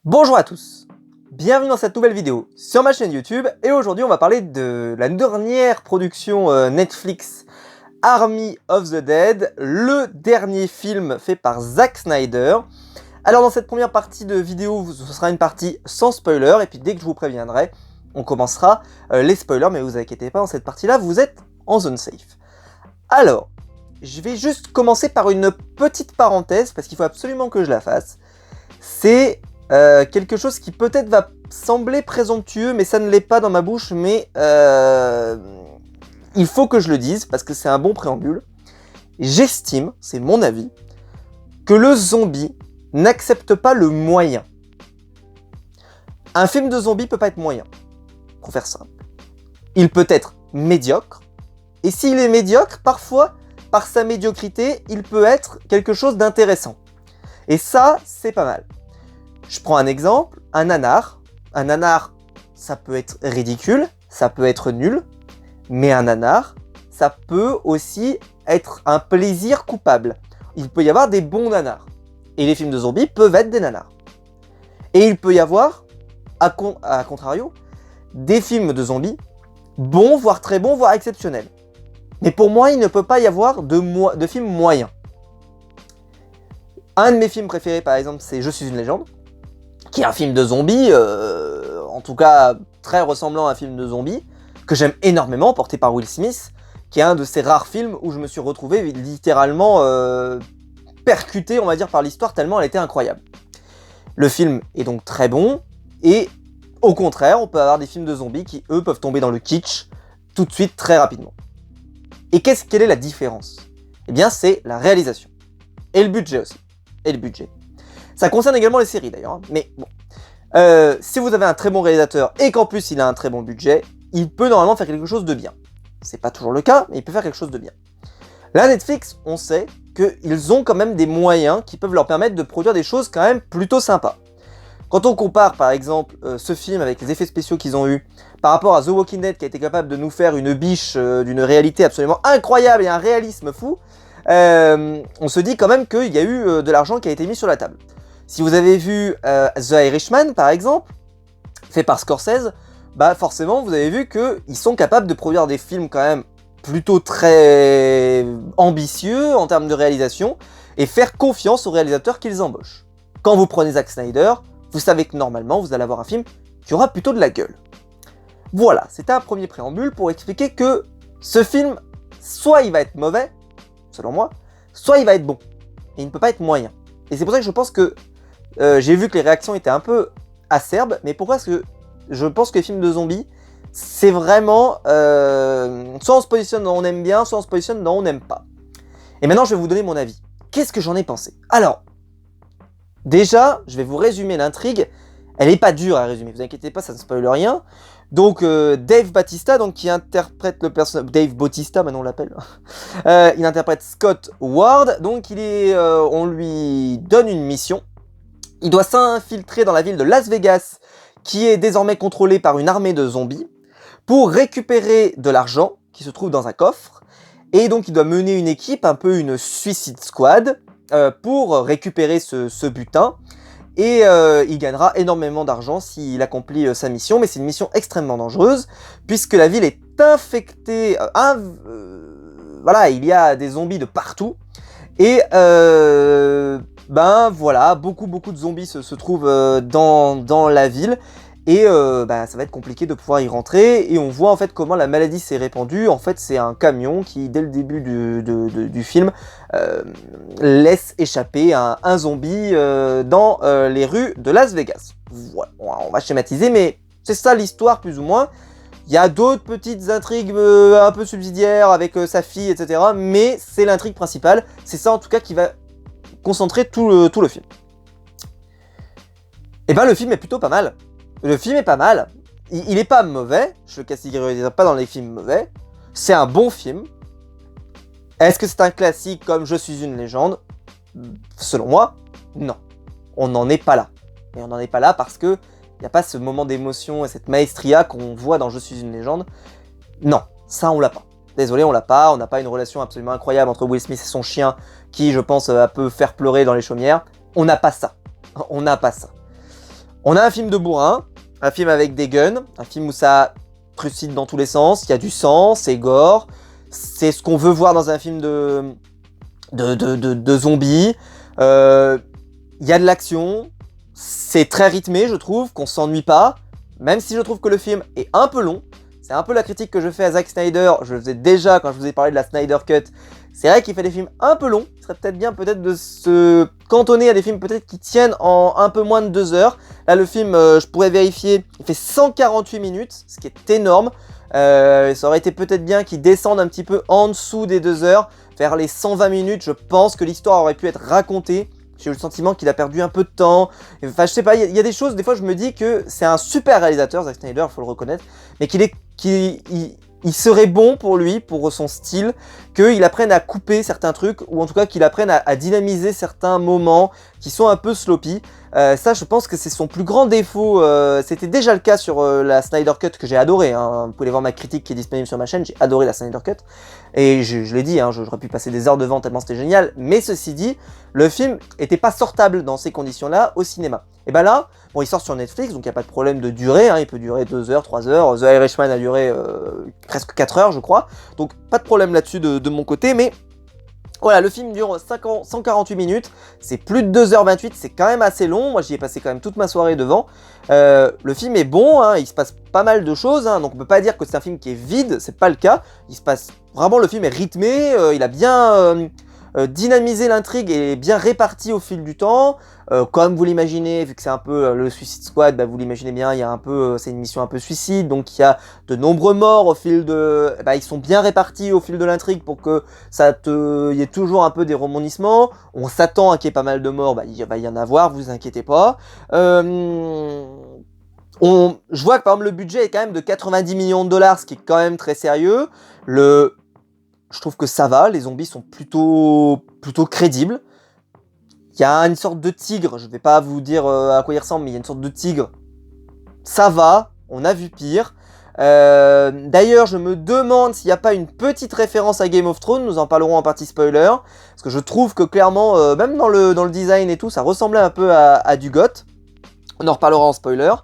Bonjour à tous, bienvenue dans cette nouvelle vidéo sur ma chaîne YouTube et aujourd'hui on va parler de la dernière production Netflix Army of the Dead, le dernier film fait par Zack Snyder. Alors dans cette première partie de vidéo, ce sera une partie sans spoiler et puis dès que je vous préviendrai, on commencera les spoilers, mais vous inquiétez pas, dans cette partie là vous êtes en zone safe. Alors, je vais juste commencer par une petite parenthèse parce qu'il faut absolument que je la fasse. C'est quelque chose qui peut-être va sembler présomptueux, mais ça ne l'est pas dans ma bouche, mais il faut que je le dise, parce que c'est un bon préambule. J'estime, c'est mon avis, que le zombie n'accepte pas le moyen. Un film de zombie peut pas être moyen, pour faire simple. Il peut être médiocre, et s'il est médiocre, parfois, par sa médiocrité, il peut être quelque chose d'intéressant. Et ça, c'est pas mal. Je prends un exemple, un nanar. Un nanar, ça peut être ridicule, ça peut être nul, mais un nanar, ça peut aussi être un plaisir coupable. Il peut y avoir des bons nanars. Et les films de zombies peuvent être des nanars. Et il peut y avoir, à contrario, des films de zombies bons, voire très bons, voire exceptionnels. Mais pour moi, il ne peut pas y avoir de films moyens. Un de mes films préférés, par exemple, c'est Je suis une légende, qui est un film de zombies, en tout cas très ressemblant à un film de zombies, que j'aime énormément, porté par Will Smith, qui est un de ces rares films où je me suis retrouvé littéralement percuté, on va dire, par l'histoire, tellement elle était incroyable. Le film est donc très bon, et au contraire, on peut avoir des films de zombies qui, eux, peuvent tomber dans le kitsch tout de suite, très rapidement. Et quelle est la différence? Eh bien, c'est la réalisation. Et le budget aussi. Et le budget. Ça concerne également les séries d'ailleurs, hein. Mais bon. Si vous avez un très bon réalisateur et qu'en plus il a un très bon budget, il peut normalement faire quelque chose de bien. C'est pas toujours le cas, mais il peut faire quelque chose de bien. Là, Netflix, on sait qu'ils ont quand même des moyens qui peuvent leur permettre de produire des choses quand même plutôt sympas. Quand on compare par exemple ce film avec les effets spéciaux qu'ils ont eu par rapport à The Walking Dead qui a été capable de nous faire une biche d'une réalité absolument incroyable et un réalisme fou, on se dit quand même qu'il y a eu de l'argent qui a été mis sur la table. Si vous avez vu The Irishman, par exemple, fait par Scorsese, bah forcément, vous avez vu qu'ils sont capables de produire des films quand même plutôt très ambitieux en termes de réalisation et faire confiance aux réalisateurs qu'ils embauchent. Quand vous prenez Zack Snyder, vous savez que normalement, vous allez avoir un film qui aura plutôt de la gueule. Voilà, c'était un premier préambule pour expliquer que ce film, soit il va être mauvais, selon moi, soit il va être bon. Et il ne peut pas être moyen. Et c'est pour ça que je pense que j'ai vu que les réactions étaient un peu acerbes, mais pourquoi est-ce que je pense que les films de zombies, c'est vraiment... soit on se positionne dans on aime bien, soit on se positionne dans on n'aime pas. Et maintenant, je vais vous donner mon avis. Qu'est-ce que j'en ai pensé? Alors, déjà, je vais vous résumer l'intrigue. Elle n'est pas dure à résumer, vous inquiétez pas, ça ne spoil rien. Donc, Dave Bautista, donc, qui interprète le personnage... Dave Bautista, maintenant on l'appelle. Il interprète Scott Ward, donc on lui donne une mission. Il doit s'infiltrer dans la ville de Las Vegas, qui est désormais contrôlée par une armée de zombies, pour récupérer de l'argent qui se trouve dans un coffre. Et donc il doit mener une équipe, un peu une Suicide Squad, pour récupérer ce butin. Et il gagnera énormément d'argent s'il accomplit sa mission, mais c'est une mission extrêmement dangereuse, puisque la ville est infectée, voilà, il y a des zombies de partout. Et ben voilà, beaucoup de zombies se trouvent dans la ville et ça va être compliqué de pouvoir y rentrer et on voit en fait comment la maladie s'est répandue. En fait c'est un camion qui dès le début du film laisse échapper un zombie dans les rues de Las Vegas. Voilà, on va schématiser mais c'est ça l'histoire plus ou moins. Il y a d'autres petites intrigues un peu subsidiaires avec sa fille, etc. Mais c'est l'intrigue principale. C'est ça en tout cas qui va concentrer tout le film. Et ben le film est plutôt pas mal. Le film est pas mal. Il est pas mauvais. Je le catégoriserai pas dans les films mauvais. C'est un bon film. Est-ce que c'est un classique comme Je suis une légende? Selon moi, non. On n'en est pas là. Et on n'en est pas là parce que il n'y a pas ce moment d'émotion et cette maestria qu'on voit dans Je suis une légende. Non, ça on l'a pas. Désolé, on l'a pas. On n'a pas une relation absolument incroyable entre Will Smith et son chien qui, je pense, peut faire pleurer dans les chaumières. On n'a pas ça. On n'a pas ça. On a un film de bourrin, un film avec des guns, un film où ça trucide dans tous les sens, il y a du sang, c'est gore, c'est ce qu'on veut voir dans un film de zombies. Il y a de l'action, c'est très rythmé, je trouve, qu'on s'ennuie pas, même si je trouve que le film est un peu long. C'est un peu la critique que je fais à Zack Snyder, je le faisais déjà quand je vous ai parlé de la Snyder Cut. C'est vrai qu'il fait des films un peu longs, il serait peut-être bien de se cantonner à des films peut-être qui tiennent en un peu moins de 2 heures. Là le film, je pourrais vérifier, il fait 148 minutes, ce qui est énorme. Ça aurait été peut-être bien qu'il descende un petit peu en dessous des 2 heures, vers les 120 minutes, je pense que l'histoire aurait pu être racontée. J'ai eu le sentiment qu'il a perdu un peu de temps. Enfin, je sais pas, il y a des choses, des fois je me dis que c'est un super réalisateur, Zack Snyder, il faut le reconnaître, mais il serait bon pour lui, pour son style, qu'il apprenne à couper certains trucs, ou en tout cas qu'il apprenne à dynamiser certains moments qui sont un peu sloppy. Ça, je pense que c'est son plus grand défaut. C'était déjà le cas sur la Snyder Cut que j'ai adoré. Hein. Vous pouvez voir ma critique qui est disponible sur ma chaîne. J'ai adoré la Snyder Cut. Et je l'ai dit, hein, j'aurais pu passer des heures devant tellement c'était génial. Mais ceci dit, le film était pas sortable dans ces conditions-là au cinéma. Et ben là, bon, il sort sur Netflix, donc il n'y a pas de problème de durée. Hein, il peut durer 2 heures, 3 heures. The Irishman a duré presque 4 heures, je crois. Donc pas de problème là-dessus de mon côté. Mais voilà, le film dure 148 minutes, c'est plus de 2h28, c'est quand même assez long, moi j'y ai passé quand même toute ma soirée devant. Le film est bon, hein, il se passe pas mal de choses, hein, donc on peut pas dire que c'est un film qui est vide, c'est pas le cas. Il se passe vraiment, le film est rythmé, il a bien dynamisé l'intrigue et bien réparti au fil du temps. Comme vous l'imaginez, vu que c'est un peu le Suicide Squad, bah, vous l'imaginez bien, il y a un peu, c'est une mission un peu suicide, donc il y a de nombreux morts au fil de... Bah, ils sont bien répartis au fil de l'intrigue pour que il y ait toujours un peu des rebondissements. On s'attend à qu'il y ait pas mal de morts, bah, il va y en avoir, vous inquiétez pas. Je vois que par exemple le budget est quand même de 90 millions de dollars, ce qui est quand même très sérieux. Je trouve que ça va, les zombies sont plutôt crédibles. Il y a une sorte de tigre, je vais pas vous dire à quoi il ressemble, mais il y a une sorte de tigre. Ça va, on a vu pire. D'ailleurs, je me demande s'il n'y a pas une petite référence à Game of Thrones, nous en parlerons en partie spoiler. Parce que je trouve que clairement, même dans le design et tout, ça ressemblait un peu à du GOT. On en reparlera en spoiler.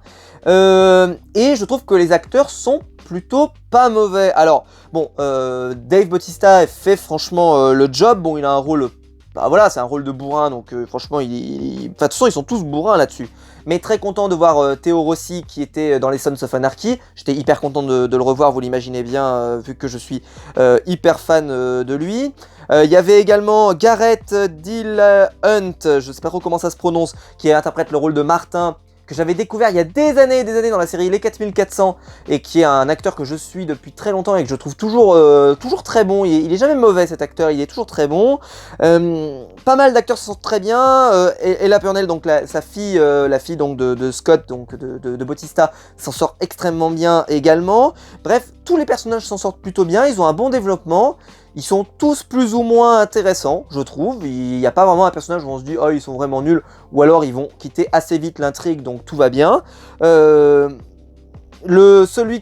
Et je trouve que les acteurs sont plutôt pas mauvais. Alors, bon, Dave Bautista fait franchement le job. Bon, il a un rôle... Bah voilà, c'est un rôle de bourrin, donc franchement, enfin, de toute façon, ils sont tous bourrins là-dessus. Mais très content de voir Théo Rossi qui était dans les Sons of Anarchy. J'étais hyper content de le revoir, vous l'imaginez bien, vu que je suis hyper fan de lui. Il y avait également Gareth Dill-Hunt, je sais pas trop comment ça se prononce, qui interprète le rôle de Martin, que j'avais découvert il y a des années et des années dans la série Les 4400, et qui est un acteur que je suis depuis très longtemps et que je trouve toujours très bon. Il est jamais mauvais cet acteur, il est toujours très bon. Pas mal d'acteurs se sentent très bien. Ella Purnell, donc sa fille, la fille donc de Scott, donc de Bautista, s'en sort extrêmement bien également. Bref, tous les personnages s'en sortent plutôt bien, ils ont un bon développement. Ils sont tous plus ou moins intéressants, je trouve. Il n'y a pas vraiment un personnage où on se dit « Oh, ils sont vraiment nuls » ou alors ils vont quitter assez vite l'intrigue, donc tout va bien. Celui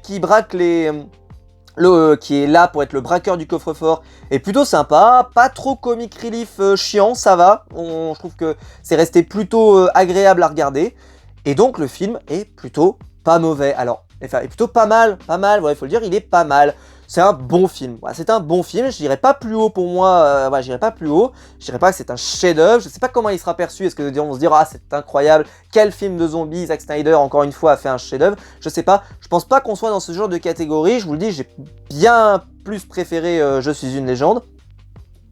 qui braque qui est là pour être le braqueur du coffre-fort est plutôt sympa, pas trop comic relief chiant, ça va. Je trouve que c'est resté plutôt agréable à regarder. Et donc le film est plutôt pas mauvais. Alors, enfin, est plutôt pas mal, ouais, il faut le dire, il est pas mal. C'est un bon film, voilà, c'est un bon film, je dirais pas plus haut pour moi, je dirais pas plus haut, je dirais pas que c'est un chef-d'œuvre, je sais pas comment il sera perçu, est-ce que les gens vont se dire ah c'est incroyable, quel film de zombies, Zack Snyder encore une fois a fait un chef-d'œuvre, je sais pas, je pense pas qu'on soit dans ce genre de catégorie, je vous le dis, j'ai bien plus préféré Je suis une légende.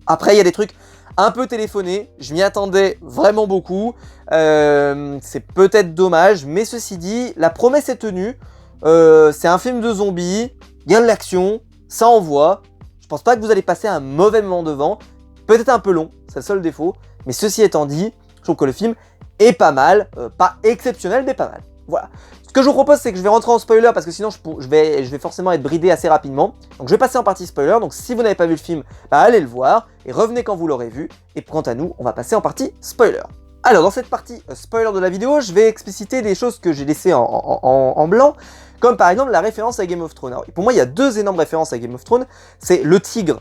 Après il y a des trucs un peu téléphonés, je m'y attendais vraiment beaucoup, c'est peut-être dommage, mais ceci dit, la promesse est tenue, c'est un film de zombies, il y a de l'action, ça envoie. Je pense pas que vous allez passer un mauvais moment devant. Peut-être un peu long, c'est le seul défaut. Mais ceci étant dit, je trouve que le film est pas mal. Pas exceptionnel, mais pas mal. Voilà. Ce que je vous propose, c'est que je vais rentrer en spoiler parce que sinon je vais forcément être bridé assez rapidement. Donc je vais passer en partie spoiler. Donc si vous n'avez pas vu le film, bah allez le voir et revenez quand vous l'aurez vu. Et quant à nous, on va passer en partie spoiler. Alors dans cette partie spoiler de la vidéo, je vais expliciter des choses que j'ai laissées en blanc. comme par exemple la référence à Game of Thrones. Alors, pour moi, il y a 2 énormes références à Game of Thrones. C'est le tigre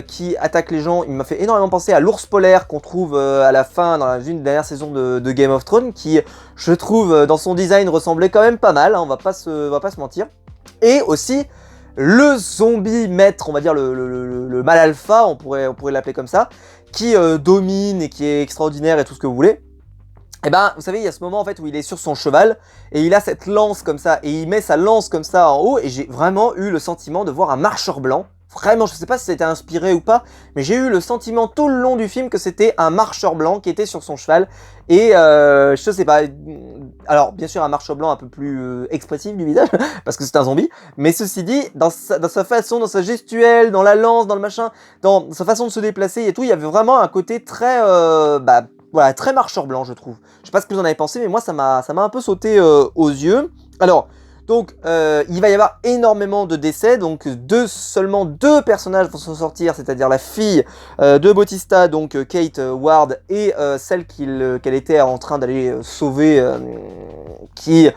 qui attaque les gens. Il m'a fait énormément penser à l'ours polaire qu'on trouve à la fin, dans une dernière saison de Game of Thrones, qui, je trouve, dans son design, ressemblait quand même pas mal, hein, on va pas se mentir. Et aussi, le zombie maître, on va dire le mal alpha, on pourrait l'appeler comme ça, qui domine et qui est extraordinaire et tout ce que vous voulez. Et ben, vous savez, il y a ce moment en fait où il est sur son cheval et il a cette lance comme ça et il met sa lance comme ça en haut et j'ai vraiment eu le sentiment de voir un marcheur blanc. Vraiment, je sais pas si c'était inspiré ou pas, mais j'ai eu le sentiment tout le long du film que c'était un marcheur blanc qui était sur son cheval et je sais pas. Alors, bien sûr, un marcheur blanc un peu plus expressif du visage parce que c'est un zombie, mais ceci dit, dans sa façon, dans sa gestuelle, dans la lance, dans le machin, dans sa façon de se déplacer et tout, il y avait vraiment un côté très voilà, très marcheur blanc, je trouve. Je sais pas ce que vous en avez pensé, mais moi, ça m'a un peu sauté aux yeux. Alors, donc, il va y avoir énormément de décès. Donc, seulement 2 personnages vont s'en sortir, c'est-à-dire la fille de Bautista, donc Kate Ward, et celle qu'elle était en train d'aller sauver, qui,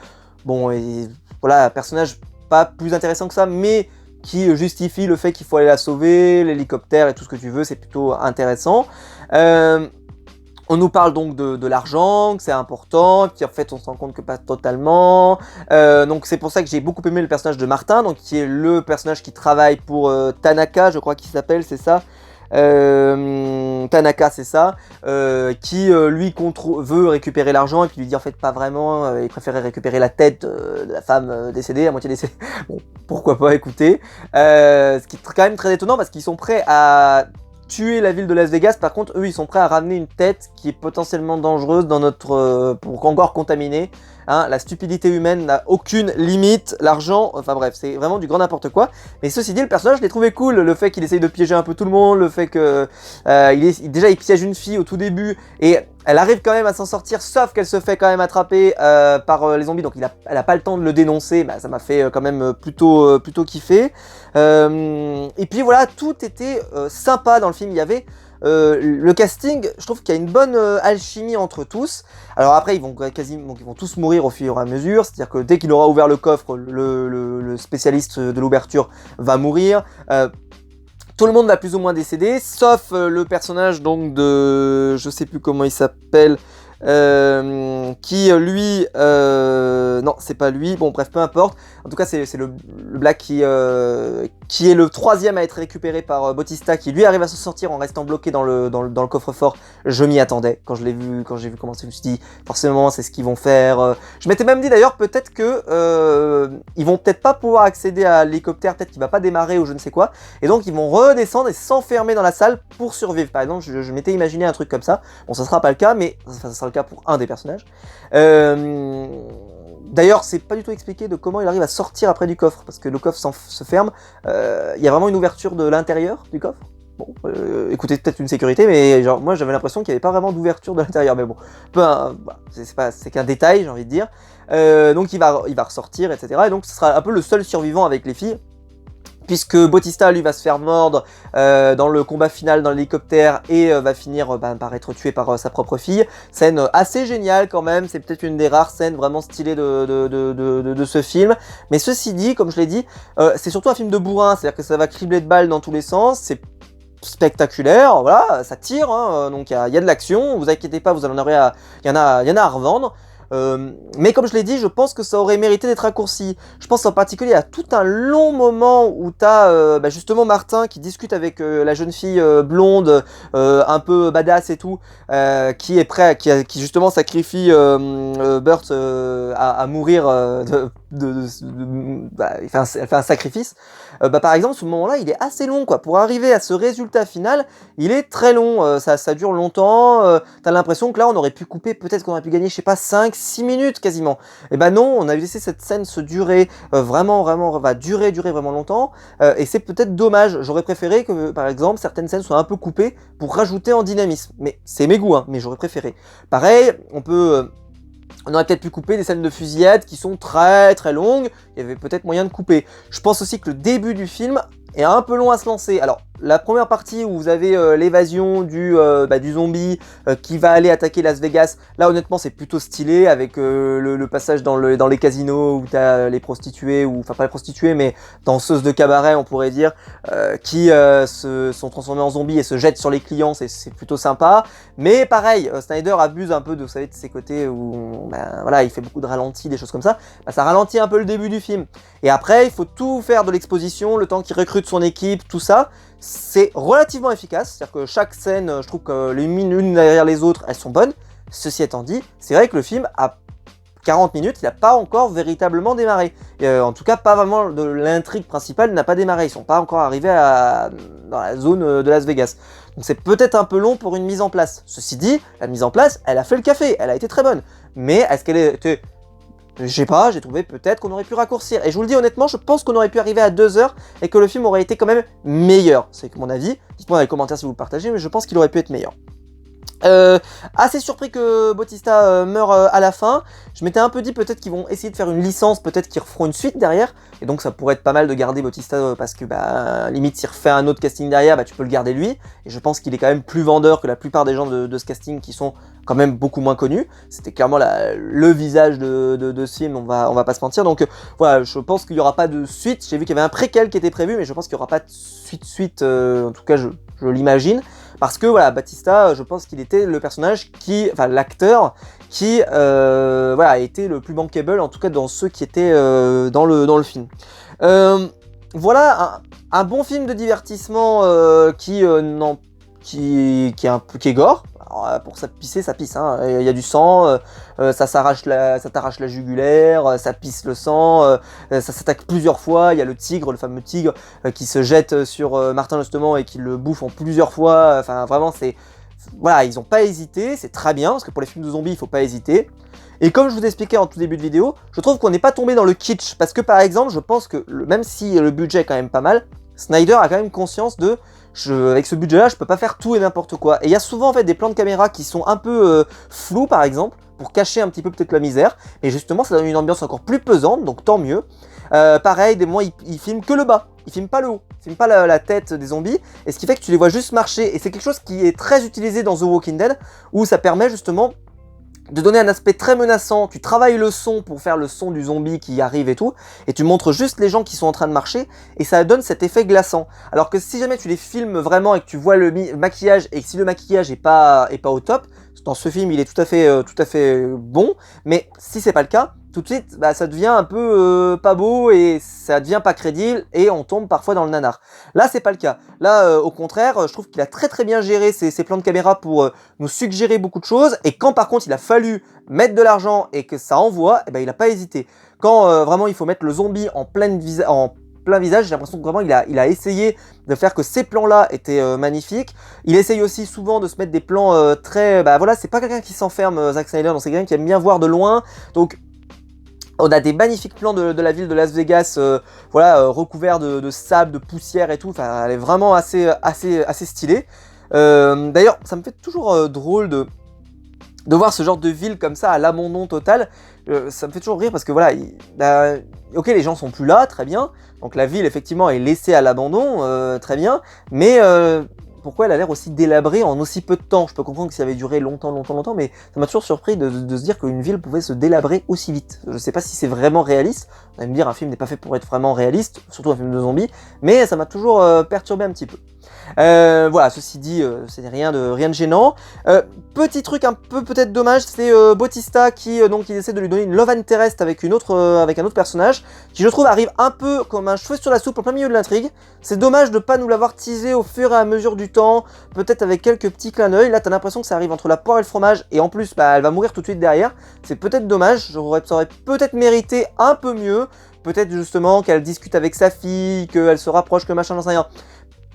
bon, est, voilà, un personnage pas plus intéressant que ça, mais qui justifie le fait qu'il faut aller la sauver, l'hélicoptère et tout ce que tu veux, c'est plutôt intéressant. On nous parle donc de l'argent, que c'est important, puis en fait on se rend compte que pas totalement. Donc c'est pour ça que j'ai beaucoup aimé le personnage de Martin, donc qui est le personnage qui travaille pour Tanaka, je crois qu'il s'appelle, c'est ça. Tanaka, c'est ça, qui lui veut récupérer l'argent et puis lui dit en fait pas vraiment, il préférait récupérer la tête de la femme décédée, à moitié décédée. Bon, pourquoi pas, écoutez. Ce qui est quand même très étonnant parce qu'ils sont prêts à tuer la ville de Las Vegas, par contre eux ils sont prêts à ramener une tête qui est potentiellement dangereuse dans notre pour encore contaminer. Hein, la stupidité humaine n'a aucune limite, l'argent, enfin bref, c'est vraiment du grand n'importe quoi. Mais ceci dit, le personnage, je l'ai trouvé cool, le fait qu'il essaye de piéger un peu tout le monde, le fait que déjà il piège une fille au tout début et elle arrive quand même à s'en sortir, sauf qu'elle se fait quand même attraper par les zombies, donc elle a pas le temps de le dénoncer, bah, ça m'a fait quand même plutôt kiffer. Et puis voilà, tout était sympa dans le film, il y avait le casting, je trouve qu'il y a une bonne alchimie entre tous. Alors après, ils vont tous mourir au fur et à mesure, c'est-à-dire que dès qu'il aura ouvert le coffre, le spécialiste de l'ouverture va mourir. Tout le monde va plus ou moins décéder, sauf le personnage donc de, je sais plus comment il s'appelle, qui lui, non c'est pas lui, bon bref peu importe, en tout cas c'est le Black qui est le 3e à être récupéré par Bautista, qui lui arrive à se sortir en restant bloqué dans le coffre-fort. Je m'y attendais, quand j'ai vu comment c'est, je me suis dit forcément c'est ce qu'ils vont faire. Je m'étais même dit d'ailleurs peut-être que ils vont peut-être pas pouvoir accéder à l'hélicoptère, peut-être qu'il va pas démarrer ou je ne sais quoi, et donc ils vont redescendre et s'enfermer dans la salle pour survivre. Par exemple, je m'étais imaginé un truc comme ça, bon ça sera pas le cas, mais ça sera le cas pour un des personnages. D'ailleurs, c'est pas du tout expliqué de comment il arrive à sortir après du coffre, parce que le coffre se ferme. Il y a vraiment une ouverture de l'intérieur du coffre. Bon, écoutez, peut-être une sécurité, mais genre moi j'avais l'impression qu'il n'y avait pas vraiment d'ouverture de l'intérieur, mais bon, c'est qu'un détail, j'ai envie de dire. Donc il va ressortir, etc. Et donc ce sera un peu le seul survivant avec les filles, puisque Bautista lui va se faire mordre dans le combat final dans l'hélicoptère et va finir par être tué par sa propre fille. Scène assez géniale quand même, c'est peut-être une des rares scènes vraiment stylées de ce film. Mais ceci dit, comme je l'ai dit, c'est surtout un film de bourrin, c'est-à-dire que ça va cribler de balles dans tous les sens, c'est spectaculaire, voilà, ça tire, hein, donc il y a de l'action, vous inquiétez pas, il y en a à revendre. Mais comme je l'ai dit, je pense que ça aurait mérité d'être raccourci. Je pense en particulier à tout un long moment où t'as justement Martin qui discute avec la jeune fille blonde, un peu badass et tout, qui est prêt, qui justement sacrifie Burt à mourir. Elle fait un sacrifice. Par exemple, ce moment-là, il est assez long, quoi. Pour arriver à ce résultat final, il est très long. Ça dure longtemps. T'as l'impression que là, on aurait pu couper, peut-être qu'on aurait pu gagner, je sais pas, 5-6 minutes quasiment. Et ben non, on a laissé cette scène se durer vraiment, va durer vraiment longtemps. Et c'est peut-être dommage. J'aurais préféré que, par exemple, certaines scènes soient un peu coupées pour rajouter en dynamisme. Mais c'est mes goûts, hein, mais j'aurais préféré. Pareil, on aurait peut-être pu couper des scènes de fusillade qui sont très très longues, il y avait peut-être moyen de couper. Je pense aussi que le début du film, est un peu long à se lancer. Alors, la première partie où vous avez l'évasion du zombie qui va aller attaquer Las Vegas, là honnêtement c'est plutôt stylé avec le passage dans les casinos où t'as les prostituées, ou enfin pas les prostituées mais danseuses de cabaret on pourrait dire, qui se sont transformées en zombies et se jettent sur les clients, c'est plutôt sympa. Mais pareil, Snyder abuse un peu de, vous savez, de ses côtés où voilà, il fait beaucoup de ralentis, des choses comme ça. Ça ralentit un peu le début du film. Et après, il faut tout faire de l'exposition, le temps qu'il recrute son équipe, tout ça. C'est relativement efficace, c'est-à-dire que chaque scène, je trouve que les l'une derrière les autres, elles sont bonnes. Ceci étant dit, c'est vrai que le film a 40 minutes, il n'a pas encore véritablement démarré. En tout cas, pas vraiment de l'intrigue principale n'a pas démarré. Ils sont pas encore arrivés dans la zone de Las Vegas. Donc c'est peut-être un peu long pour une mise en place. Ceci dit, la mise en place, elle a fait le café, elle a été très bonne. Mais est-ce qu'elle était... Je sais pas, j'ai trouvé peut-être qu'on aurait pu raccourcir. Et je vous le dis honnêtement, je pense qu'on aurait pu arriver à 2 heures et que le film aurait été quand même meilleur. C'est mon avis. Dites-moi dans les commentaires si vous le partagez, mais je pense qu'il aurait pu être meilleur. Assez surpris que Bautista meure à la fin. Je m'étais un peu dit peut-être qu'ils vont essayer de faire une licence, peut-être qu'ils referont une suite derrière. Et donc ça pourrait être pas mal de garder Bautista parce que limite s'il refait un autre casting derrière, tu peux le garder lui. Et je pense qu'il est quand même plus vendeur que la plupart des gens de ce casting qui sont quand même beaucoup moins connus. C'était clairement le visage de ce film, on va pas se mentir. Donc voilà, je pense qu'il n'y aura pas de suite. J'ai vu qu'il y avait un préquel qui était prévu, mais je pense qu'il n'y aura pas de suite. En tout cas, je l'imagine. Parce que voilà, Bautista, je pense qu'il était le personnage l'acteur qui a été le plus bankable, en tout cas dans ceux qui étaient dans le film. Voilà, un bon film de divertissement qui est gore. Alors, pour ça pisser, ça pisse, hein. Il y a du sang, ça t'arrache la jugulaire, ça pisse le sang, ça s'attaque plusieurs fois. Il y a le fameux tigre, qui se jette sur Martin justement et qui le bouffe en plusieurs fois. Enfin, vraiment, voilà, ils ont pas hésité, c'est très bien, parce que pour les films de zombies, il faut pas hésiter. Et comme je vous expliquais en tout début de vidéo, je trouve qu'on n'est pas tombé dans le kitsch, parce que par exemple, je pense que même si le budget est quand même pas mal, Snyder a quand même conscience de avec ce budget-là, je peux pas faire tout et n'importe quoi. Et il y a souvent en fait des plans de caméra qui sont un peu flous, par exemple, pour cacher un petit peu peut-être la misère. Et justement, ça donne une ambiance encore plus pesante, donc tant mieux. Pareil, des moments, il filme que le bas, il filme pas le haut, il filme pas la tête des zombies. Et ce qui fait que tu les vois juste marcher. Et c'est quelque chose qui est très utilisé dans The Walking Dead, où ça permet justement de donner un aspect très menaçant. Tu travailles le son pour faire le son du zombie qui arrive et tout, et tu montres juste les gens qui sont en train de marcher, et ça donne cet effet glaçant. Alors que si jamais tu les filmes vraiment et que tu vois le maquillage, et que si le maquillage est pas au top, dans ce film il est tout à fait bon, mais si c'est pas le cas, tout de suite ça devient un peu pas beau et ça devient pas crédible et on tombe parfois dans le nanar. Là c'est pas le cas. Là au contraire, je trouve qu'il a très bien géré ses plans de caméra pour nous suggérer beaucoup de choses, et quand par contre il a fallu mettre de l'argent et que ça envoie, il a pas hésité. Quand vraiment il faut mettre le zombie en plein visage, j'ai l'impression que vraiment il a essayé de faire que ces plans-là étaient magnifiques. Il essaye aussi souvent de se mettre des plans très... voilà, c'est pas quelqu'un qui s'enferme, Zack Snyder, c'est quelqu'un qui aime bien voir de loin. Donc on a des magnifiques plans de la ville de Las Vegas, recouvert de sable, de poussière et tout. Enfin, elle est vraiment assez stylée. D'ailleurs, ça me fait toujours drôle de voir ce genre de ville comme ça à l'abandon total. Ça me fait toujours rire parce que voilà, ok, les gens sont plus là, très bien. Donc la ville effectivement est laissée à l'abandon, très bien. Mais pourquoi elle a l'air aussi délabrée en aussi peu de temps? Je peux comprendre que ça avait duré longtemps, mais ça m'a toujours surpris de se dire qu'une ville pouvait se délabrer aussi vite. Je sais pas si c'est vraiment réaliste. Vous allez me dire, un film n'est pas fait pour être vraiment réaliste, surtout un film de zombies, mais ça m'a toujours perturbé un petit peu. Voilà, ceci dit, c'est rien de gênant. Petit truc un peu peut-être dommage, c'est Bautista qui donc il essaie de lui donner une love interest avec un autre personnage qui, je trouve, arrive un peu comme un cheveu sur la soupe en plein milieu de l'intrigue. C'est dommage de pas nous l'avoir teasé au fur et à mesure du temps, peut-être avec quelques petits clins d'œil. Là, t'as l'impression que ça arrive entre la poire et le fromage, et en plus, elle va mourir tout de suite derrière. C'est peut-être dommage, ça aurait peut-être mérité un peu mieux. Peut-être justement qu'elle discute avec sa fille, qu'elle se rapproche, que machin, j'en sais rien.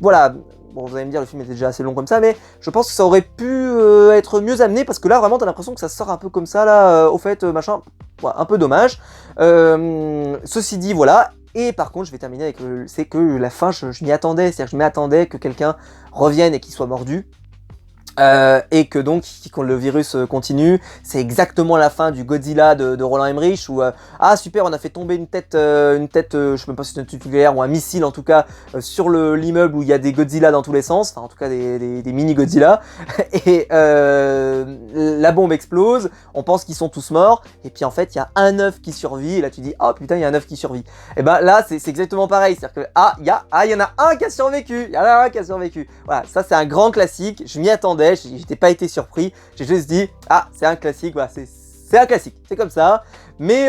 Voilà. Bon, vous allez me dire, le film était déjà assez long comme ça, mais je pense que ça aurait pu être mieux amené, parce que là, vraiment, t'as l'impression que ça sort un peu comme ça, là, au fait, machin, ouais, un peu dommage. Ceci dit, voilà. Et par contre, je vais terminer avec c'est que la fin, je m'y attendais, c'est-à-dire que je m'y attendais que quelqu'un revienne et qu'il soit mordu. Et que donc quand le virus continue, c'est exactement la fin du Godzilla de Roland Emmerich où ah super, on a fait tomber une tête, je sais même pas si c'est une tête nucléaire ou un missile en tout cas sur l'immeuble où il y a des Godzilla dans tous les sens, enfin en tout cas des mini Godzilla et la bombe explose, on pense qu'ils sont tous morts et puis en fait il y a un œuf qui survit et là tu dis oh putain il y a un œuf qui survit. Et ben là c'est exactement pareil, c'est-à-dire que il y en a un qui a survécu, il y en a un qui a survécu. Voilà, ça c'est un grand classique, je m'y attendais. J'étais pas été surpris, j'ai juste dit ah c'est un classique, voilà, c'est un classique, c'est comme ça. Mais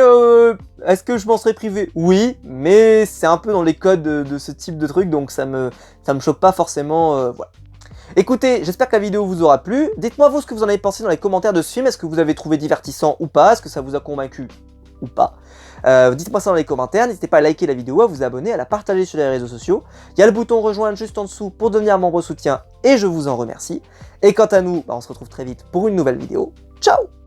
est-ce que je m'en serais privé? Oui, mais c'est un peu dans les codes de ce type de truc, donc ça me choque pas forcément, voilà. Écoutez, j'espère que la vidéo vous aura plu. Dites-moi vous ce que vous en avez pensé dans les commentaires de ce film. Est-ce que vous avez trouvé divertissant ou pas? Est-ce que ça vous a convaincu ou pas? Dites-moi ça dans les commentaires, n'hésitez pas à liker la vidéo, à vous abonner, à la partager sur les réseaux sociaux. Il y a le bouton rejoindre juste en dessous pour devenir membre soutien et je vous en remercie. Et quant à nous, on se retrouve très vite pour une nouvelle vidéo. Ciao!